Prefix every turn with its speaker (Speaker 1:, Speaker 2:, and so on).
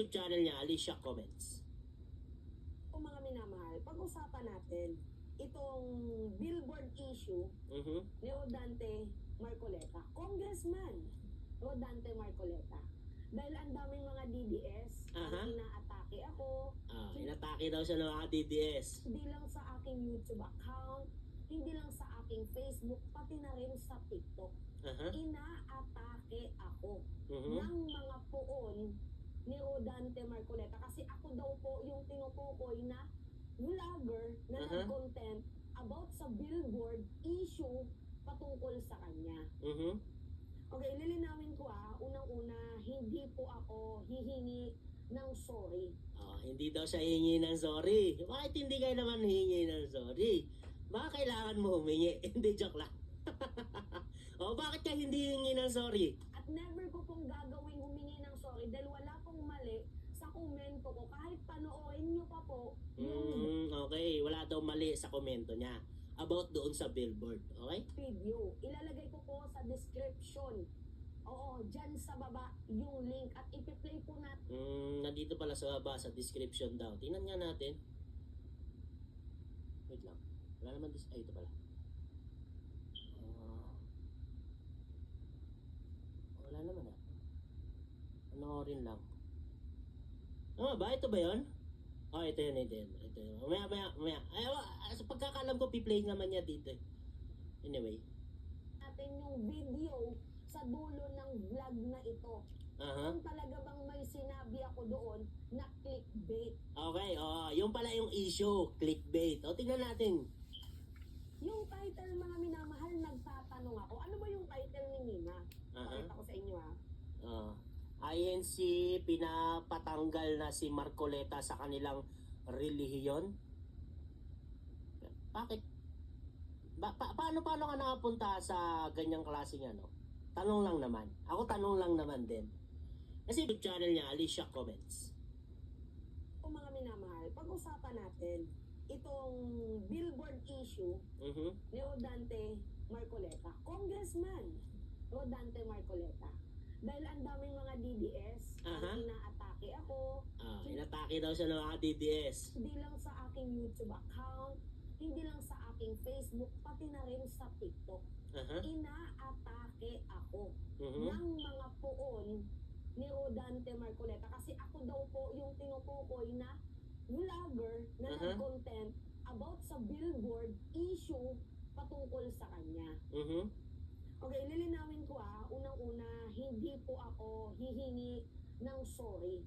Speaker 1: YouTube channel niya, Alicia Comments.
Speaker 2: Kung mga minamahal, pag-usapan natin itong billboard issue ni Rodante Marcoleta. Congressman Rodante Marcoleta. Dahil ang daming mga DDS ang inaatake ako.
Speaker 1: Inatake daw siya ng mga DDS.
Speaker 2: Hindi lang sa aking YouTube account, hindi lang sa aking Facebook, pati na rin sa TikTok. Inaatake ako ng mga puon ni Rodante Marcoleta kasi ako daw po yung tinutukoy na vlogger na nag-content about sa billboard issue patungkol sa kanya. Okay, lilinawin ko unang-una, hindi po ako hihingi ng sorry.
Speaker 1: Hindi daw siya hihingi ng sorry. Bakit hindi kayo naman hihingi ng sorry? Baka kailangan mo humingi. Hindi, joke lang. Bakit ka hindi hihingi ng sorry?
Speaker 2: At never ko pong gagawin humingi ng sorry dahil wala pong mali sa komento ko. Kahit panoorin nyo pa po yung
Speaker 1: okay, wala daw mali sa komento niya about doon sa billboard, okay?
Speaker 2: video. Ilalagay ko po sa description. Oo, dyan sa baba yung link at ipi-play po natin.
Speaker 1: Nandito pala sa baba sa description daw. Tingnan nga natin. Wait lang. Wala naman ito pala. Wala naman Panoorin lang. Ba? Ito ba yun? Ito yun. Mamaya. Sa pagkakalam ko, piplay naman niya dito. Anyway.
Speaker 2: Natin yung video sa dulo ng vlog na ito. Kung talaga bang may sinabi ako doon na clickbait.
Speaker 1: Okay, yung pala yung issue, clickbait. Tingnan natin.
Speaker 2: Yung title, mga minamahal, nagtatanong ako. Ano ba yung title ni Nina? Pakita ko sa inyo
Speaker 1: INC pinapatanggal na si Marcoleta sa kanilang relihiyon. Bakit? Paano ka nakapunta sa ganyang klaseng Tanong lang naman. Ako tanong lang naman din. Kasi YouTube channel niya, Alicia Comments.
Speaker 2: Kung mga minamahal, pag-usapan natin itong billboard issue ni Rodante Marcoleta. Congressman Rodante Marcoleta. Dahil ang daming mga DDS ang inaatake ako.
Speaker 1: Inatake daw siya ng mga DDS.
Speaker 2: Hindi lang sa aking YouTube account, hindi lang sa aking Facebook, pati na rin sa TikTok. Inaatake ako ng mga puon ni Rodante Marcoleta kasi ako daw po yung tinutukoy na vlogger na nag-content about sa billboard issue patungkol sa kanya. Okay, lilinawin ko unang-una, hindi po ako hihingi ng sorry.